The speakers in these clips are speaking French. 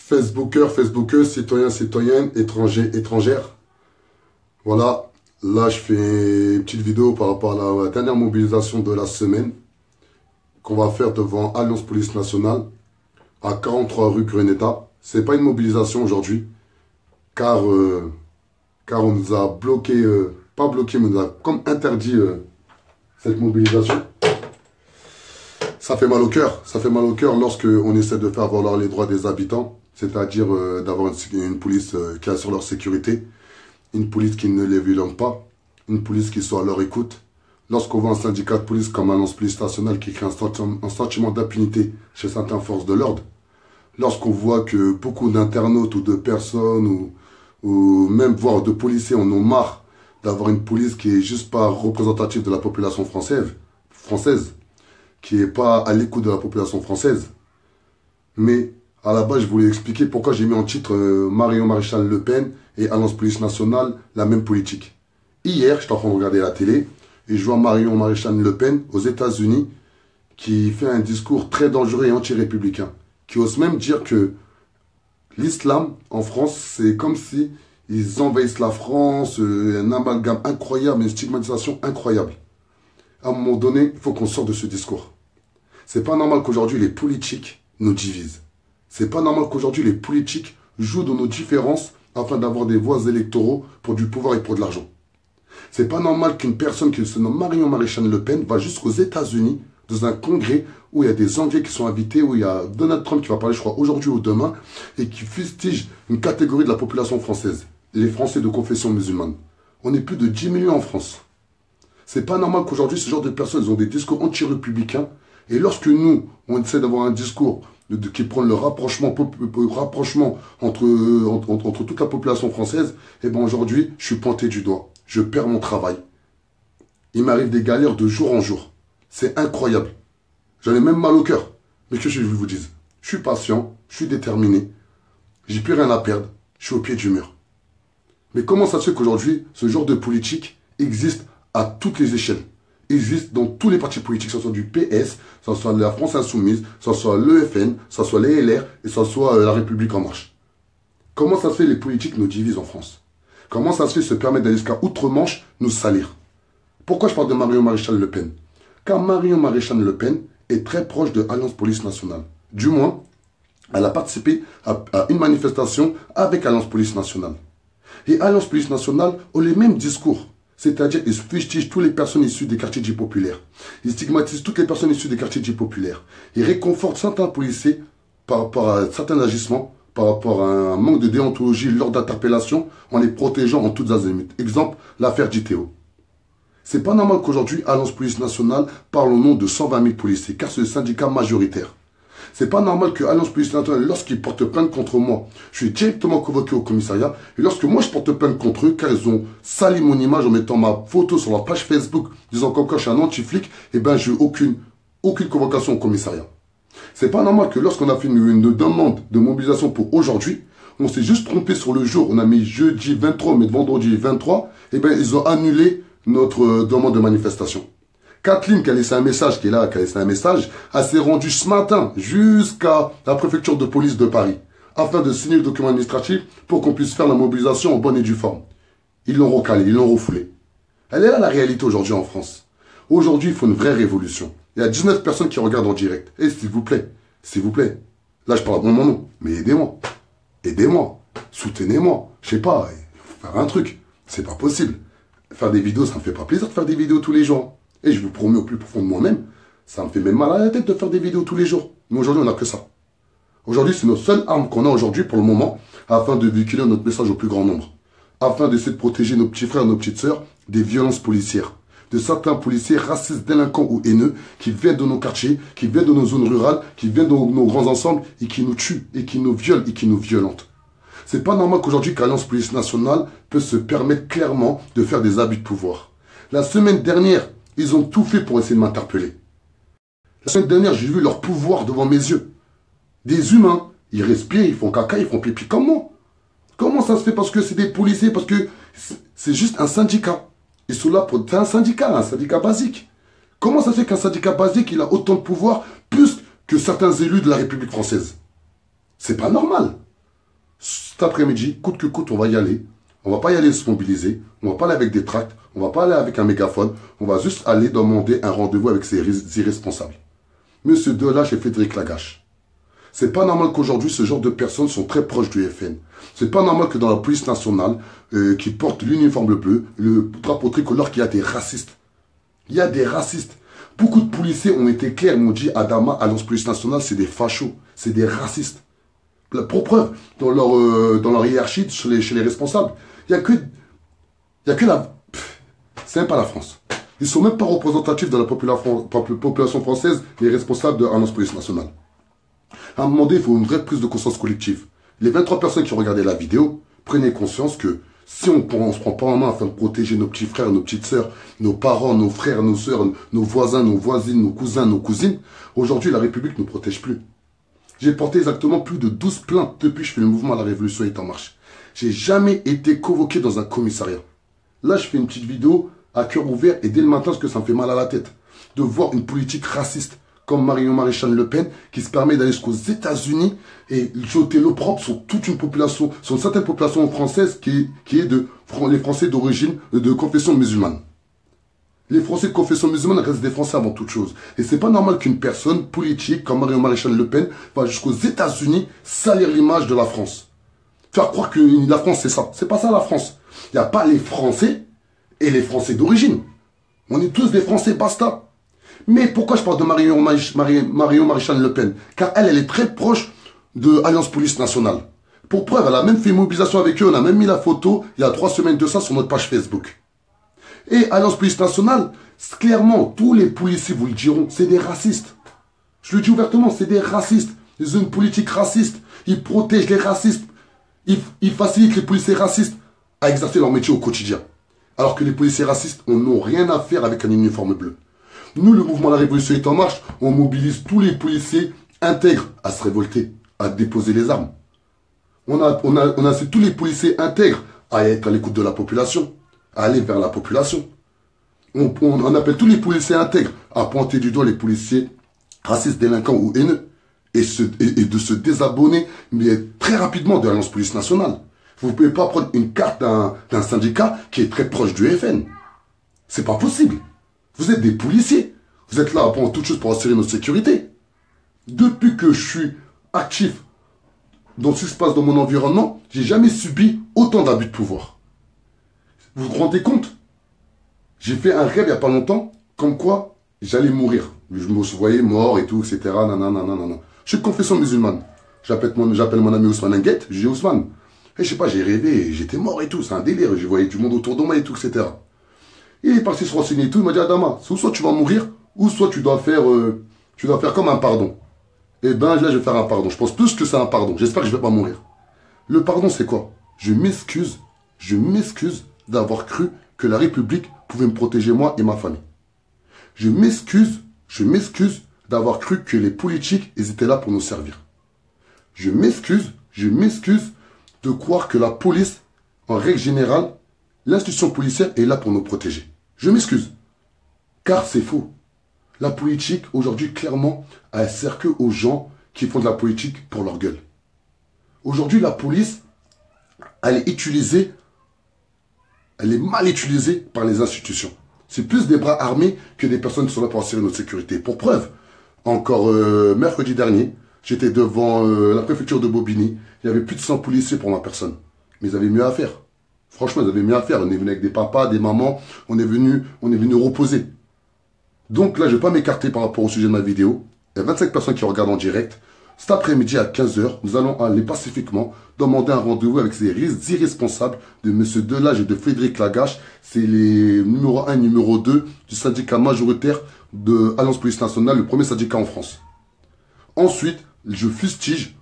Facebookers, Facebookeuses, citoyens, citoyennes, étrangers, étrangères. Voilà, là je fais une petite vidéo par rapport à la dernière mobilisation de la semaine qu'on va faire devant Alliance Police Nationale à 43 rue Greneta. C'est pas une mobilisation aujourd'hui, car on nous a bloqué, pas bloqué, mais on nous a comme interdit cette mobilisation. Ça fait mal au cœur lorsqu'on essaie de faire valoir les droits des habitants, c'est-à-dire d'avoir une police qui assure leur sécurité, une police qui ne les violente pas, une police qui soit à leur écoute. Lorsqu'on voit un syndicat de police comme Alliance Police Nationale qui crée un sentiment d'impunité chez certaines forces de l'ordre, lorsqu'on voit que beaucoup d'internautes ou de personnes ou même voire de policiers en ont marre d'avoir une police qui est juste pas représentative de la population française, qui n'est pas à l'écoute de la population française. Mais à la base, je voulais expliquer pourquoi j'ai mis en titre Marion Maréchal Le Pen et Alliance Police Nationale, la même politique. Hier, j'étais en train de regarder la télé et je vois Marion Maréchal Le Pen aux États-Unis qui fait un discours très dangereux et anti-républicain, qui ose même dire que l'islam en France, c'est comme si ils envahissent la France, un amalgame incroyable, une stigmatisation incroyable. À un moment donné, il faut qu'on sorte de ce discours. C'est pas normal qu'aujourd'hui les politiques nous divisent. C'est pas normal qu'aujourd'hui les politiques jouent de nos différences afin d'avoir des voix électoraux pour du pouvoir et pour de l'argent. C'est pas normal qu'une personne qui se nomme Marion Maréchal Le Pen va jusqu'aux États-Unis dans un congrès où il y a des Anglais qui sont invités, où il y a Donald Trump qui va parler, je crois, aujourd'hui ou demain, et qui fustige une catégorie de la population française, les Français de confession musulmane. On est plus de 10 millions en France. C'est pas normal qu'aujourd'hui, ce genre de personnes ils ont des discours anti-républicains. Et lorsque nous, on essaie d'avoir un discours qui prend le rapprochement entre toute la population française, et bien aujourd'hui, je suis pointé du doigt. Je perds mon travail. Il m'arrive des galères de jour en jour. C'est incroyable. J'en ai même mal au cœur. Mais que je vous dise, je suis patient, je suis déterminé. J'ai plus rien à perdre. Je suis au pied du mur. Mais comment ça se fait qu'aujourd'hui, ce genre de politique existe à toutes les échelles, existe dans tous les partis politiques, que ce soit du PS, que ce soit la France Insoumise, que ce soit l'EFN, que ce soit les LR, et que ce soit la République En Marche. Comment ça se fait les politiques nous divisent en France? Comment ça se fait se permettre d'aller jusqu'à outre-Manche nous salir? Pourquoi je parle de Marion Maréchal Le Pen? Car Marion Maréchal Le Pen est très proche de Alliance Police Nationale. Du moins, elle a participé à une manifestation avec Alliance Police Nationale. Et Alliance Police Nationale ont les mêmes discours. C'est-à-dire, ils fustigent toutes les personnes issues des quartiers dits populaires. Ils stigmatisent toutes les personnes issues des quartiers dits populaires. Ils réconfortent certains policiers par rapport à certains agissements, par rapport à un manque de déontologie lors d'interpellations, en les protégeant en toutes azimuts. Exemple, l'affaire Diteo. C'est pas normal qu'aujourd'hui, Alliance Police Nationale parle au nom de 120 000 policiers, car c'est le syndicat majoritaire. C'est pas normal que Alliance Police Nationale, lorsqu'ils portent plainte contre moi, je suis directement convoqué au commissariat. Et lorsque moi je porte plainte contre eux, car ils ont sali mon image en mettant ma photo sur leur page Facebook, disant qu'encore je suis un anti-flic, eh ben j'ai aucune convocation au commissariat. C'est pas normal que lorsqu'on a fait une demande de mobilisation pour aujourd'hui, on s'est juste trompé sur le jour, on a mis jeudi 23, mais vendredi 23, eh ben ils ont annulé notre demande de manifestation. Kathleen qui a laissé un message, elle s'est rendue ce matin jusqu'à la préfecture de police de Paris afin de signer le document administratif pour qu'on puisse faire la mobilisation en bonne et due forme. Ils l'ont recalé, ils l'ont refoulé. Elle est là la réalité aujourd'hui en France. Aujourd'hui, il faut une vraie révolution. Il y a 19 personnes qui regardent en direct. Et s'il vous plaît, là je parle à mon nom, mais aidez-moi, soutenez-moi. Je sais pas, il faut faire un truc. C'est pas possible. Faire des vidéos, ça me fait pas plaisir de faire des vidéos tous les jours. Et je vous promets au plus profond de moi-même, ça me fait même mal à la tête de faire des vidéos tous les jours. Mais aujourd'hui, on n'a que ça. Aujourd'hui, c'est notre seule arme qu'on a aujourd'hui pour le moment, afin de véhiculer notre message au plus grand nombre. Afin d'essayer de protéger nos petits frères et nos petites sœurs des violences policières. De certains policiers racistes, délinquants ou haineux qui viennent de nos quartiers, qui viennent de nos zones rurales, qui viennent de nos grands ensembles et qui nous tuent, et qui nous violent, et qui nous violentent. C'est pas normal qu'aujourd'hui, qu'Alliance Police Nationale peut se permettre clairement de faire des abus de pouvoir. La semaine dernière, ils ont tout fait pour essayer de m'interpeller. La semaine dernière, j'ai vu leur pouvoir devant mes yeux. Des humains, ils respirent, ils font caca, ils font pipi comme moi. Comment ça se fait? Parce que c'est des policiers, parce que c'est juste un syndicat. Ils sont là pour... C'est un syndicat basique. Comment ça se fait qu'un syndicat basique, il a autant de pouvoir, plus que certains élus de la République française? C'est pas normal. Cet après-midi, coûte que coûte, on va y aller. On va pas y aller se mobiliser. On va pas aller avec des tracts. On va pas aller avec un mégaphone. On va juste aller demander un rendez-vous avec ces irresponsables. Monsieur Delage et Frédéric Lagache. C'est pas normal qu'aujourd'hui, ce genre de personnes sont très proches du FN. C'est pas normal que dans la police nationale, qui porte l'uniforme bleu, le drapeau tricolore, qu'il y a des racistes. Il y a des racistes. Beaucoup de policiers ont été clairs, ils m'ont dit, Adama, Alliance Police Nationale, c'est des fachos, c'est des racistes. Pour preuve, dans leur hiérarchie, chez les responsables, il n'y a que la... C'est même pas la France. Ils sont même pas représentatifs de la population française, les responsables de l'Alliance Police Nationale. À un moment donné, il faut une vraie prise de conscience collective. Les 23 personnes qui ont regardé la vidéo, prenez conscience que si on ne se prend pas en main afin de protéger nos petits frères, nos petites sœurs, nos parents, nos frères, nos sœurs, nos voisins, nos voisines, nos cousins, nos cousines, aujourd'hui, la République ne nous protège plus. J'ai porté exactement plus de 12 plaintes depuis que je fais le mouvement La Révolution est en marche. J'ai jamais été convoqué dans un commissariat. Là, je fais une petite vidéo à cœur ouvert et dès le matin, parce que ça me fait mal à la tête de voir une politique raciste comme Marion Maréchal Le Pen qui se permet d'aller jusqu'aux États-Unis et jeter l'opprobre sur toute une population, sur une certaine population française qui est les Français d'origine, de confession musulmane. Les Français de confession musulmane restent des Français avant toute chose. Et c'est pas normal qu'une personne politique comme Marion Maréchal Le Pen va jusqu'aux États-Unis salir l'image de la France. Faire croire que la France c'est ça. C'est pas ça la France. Il n'y a pas les Français et les Français d'origine. On est tous des Français, basta. Mais pourquoi je parle de Marion Maréchal Le Pen? Car elle est très proche de Alliance Police Nationale. Pour preuve, elle a même fait une mobilisation avec eux. On a même mis la photo il y a 3 semaines de ça sur notre page Facebook. Et Alliance Police Nationale, clairement, tous les policiers vous le diront, c'est des racistes. Je le dis ouvertement, c'est des racistes. Ils ont une politique raciste. Ils protègent les racistes. Ils facilitent les policiers racistes à exercer leur métier au quotidien. Alors que les policiers racistes n'ont rien à faire avec un uniforme bleu. Nous, le mouvement La Révolution est en marche, on mobilise tous les policiers intègres à se révolter, à déposer les armes. On a tous les policiers intègres à être à l'écoute de la population, à aller vers la population. On appelle tous les policiers intègres à pointer du doigt les policiers racistes, délinquants ou haineux et de se désabonner, mais très rapidement de l'Alliance Police Nationale. Vous ne pouvez pas prendre une carte d'un syndicat qui est très proche du FN. C'est pas possible. Vous êtes des policiers. Vous êtes là avant toute chose pour assurer notre sécurité. Depuis que je suis actif dans ce qui se passe dans mon environnement, j'ai jamais subi autant d'abus de pouvoir. Vous vous rendez compte? J'ai fait un rêve il n'y a pas longtemps, comme quoi j'allais mourir. Je me voyais mort et tout, etc. Nanana. Je suis de confession musulmane. J'appelle mon ami Ousmane Nguette, je dis Ousmane. Et je sais pas, j'ai rêvé, j'étais mort et tout, c'est un délire. Je voyais du monde autour de moi et tout, etc. Il est parti se renseigner et tout, il m'a dit Adama, soit tu vas mourir, ou soit tu dois faire comme un pardon. Et ben là, je vais faire un pardon. Je pense plus que c'est un pardon. J'espère que je vais pas mourir. Le pardon, c'est quoi? Je m'excuse d'avoir cru que la République pouvait me protéger moi et ma famille. Je m'excuse d'avoir cru que les politiques, ils étaient là pour nous servir. Je m'excuse de croire que la police, en règle générale, l'institution policière est là pour nous protéger. Je m'excuse. Car c'est faux. La politique, aujourd'hui, clairement, elle sert que aux gens qui font de la politique pour leur gueule. Aujourd'hui, la police, elle est mal utilisée par les institutions. C'est plus des bras armés que des personnes qui sont là pour assurer notre sécurité. Pour preuve, encore mercredi dernier, j'étais devant la préfecture de Bobigny. Il y avait plus de 100 policiers pour ma personne. Mais ils avaient mieux à faire. Franchement, ils avaient mieux à faire. On est venu avec des papas, des mamans. On est venu reposer. Donc là, je ne vais pas m'écarter par rapport au sujet de ma vidéo. Il y a 25 personnes qui regardent en direct. Cet après-midi à 15 h, nous allons aller pacifiquement demander un rendez-vous avec ces irresponsables de M. Delage et de Frédéric Lagache. C'est les numéro 1 et numéro 2 du syndicat majoritaire de Alliance Police Nationale, le premier syndicat en France. Ensuite, je fustige,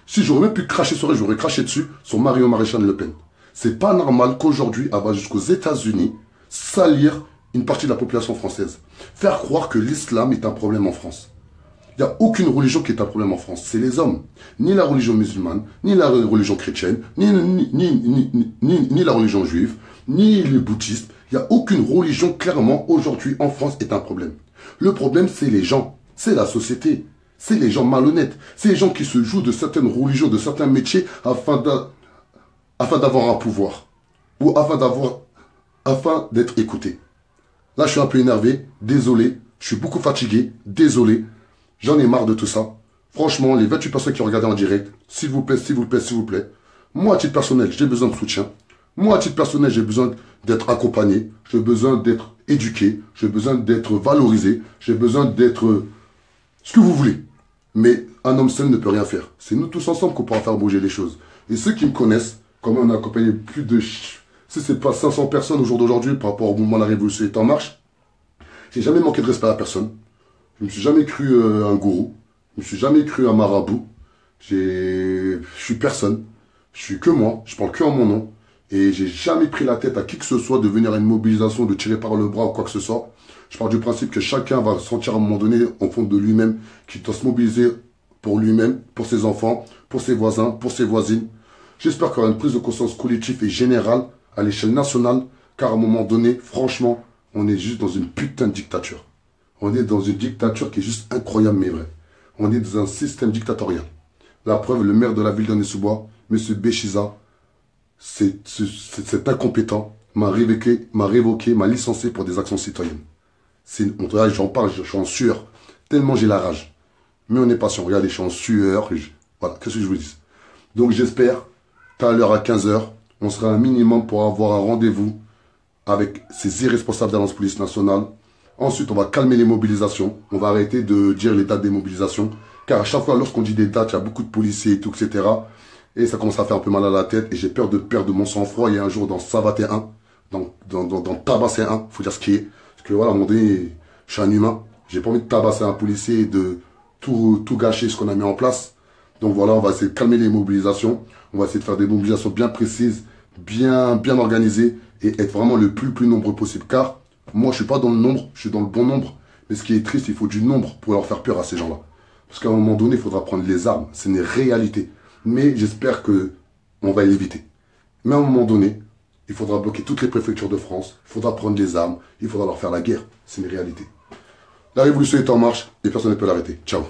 si j'aurais même pu cracher sur elle, j'aurais craché dessus sur Marion Maréchal Le Pen. C'est pas normal qu'aujourd'hui, elle va jusqu'aux États-Unis salir une partie de la population française. Faire croire que l'islam est un problème en France. Il n'y a aucune religion qui est un problème en France. C'est les hommes. Ni la religion musulmane, ni la religion chrétienne, ni la religion juive, ni les bouddhistes. Il n'y a aucune religion, clairement, aujourd'hui, en France, est un problème. Le problème, c'est les gens. C'est la société. C'est les gens malhonnêtes. C'est les gens qui se jouent de certaines religions, de certains métiers afin d'avoir un pouvoir. Ou afin d'être écouté. Là, je suis un peu énervé. Désolé. Je suis beaucoup fatigué. Désolé. J'en ai marre de tout ça. Franchement, les 28 personnes qui ont regardé en direct, s'il vous plaît, s'il vous plaît, s'il vous plaît. Moi, à titre personnel, j'ai besoin de soutien. Moi, à titre personnel, j'ai besoin d'être accompagné. J'ai besoin d'être éduqué. J'ai besoin d'être valorisé. J'ai besoin d'être ce que vous voulez. Mais un homme seul ne peut rien faire. C'est nous tous ensemble qu'on pourra faire bouger les choses. Et ceux qui me connaissent, comme on a accompagné plus de... Si c'est pas 500 personnes au jour d'aujourd'hui par rapport au mouvement de la Révolution est en marche, j'ai jamais manqué de respect à personne. Je me suis jamais cru un gourou. Je me suis jamais cru un marabout. Je suis personne. Je suis que moi. Je parle que en mon nom. Et j'ai jamais pris la tête à qui que ce soit de venir à une mobilisation, de tirer par le bras ou quoi que ce soit. Je pars du principe que chacun va sentir à un moment donné, en fond de lui-même, qu'il doit se mobiliser pour lui-même, pour ses enfants, pour ses voisins, pour ses voisines. J'espère qu'il y aura une prise de conscience collective et générale à l'échelle nationale, car à un moment donné, franchement, on est juste dans une putain de dictature. On est dans une dictature qui est juste incroyable mais vraie. On est dans un système dictatorial. La preuve, le maire de la ville d'Aulnay-sous-Bois, M. Béchiza, cet incompétent, m'a révoqué, m'a licencié pour des actions citoyennes. J'en parle, je suis en sueur, tellement j'ai la rage. Mais on est patient, regardez, je suis en sueur. Voilà, qu'est-ce que je vous dis? Donc j'espère, tout à l'heure à 15 h, on sera un minimum pour avoir un rendez-vous avec ces irresponsables d'Alliance Police Nationale. Ensuite, on va calmer les mobilisations. On va arrêter de dire les dates des mobilisations. Car à chaque fois, lorsqu'on dit des dates, il y a beaucoup de policiers et tout, etc. Et ça commence à faire un peu mal à la tête. Et j'ai peur de perdre mon sang-froid. Et un jour, dans Savater 1, dans Tabasser 1, il faut dire ce qui est. Parce que voilà, à un moment donné, je suis un humain. J'ai pas envie de tabasser un policier et de tout gâcher ce qu'on a mis en place. Donc voilà, on va essayer de calmer les mobilisations. On va essayer de faire des mobilisations bien précises, bien organisées et être vraiment le plus nombreux possible. Car moi, je suis pas dans le nombre, je suis dans le bon nombre. Mais ce qui est triste, il faut du nombre pour leur faire peur à ces gens-là. Parce qu'à un moment donné, il faudra prendre les armes. C'est une réalité. Mais j'espère que on va l'éviter. Mais à un moment donné, il faudra bloquer toutes les préfectures de France. Il faudra prendre les armes. Il faudra leur faire la guerre. C'est une réalité. La révolution est en marche et personne ne peut l'arrêter. Ciao.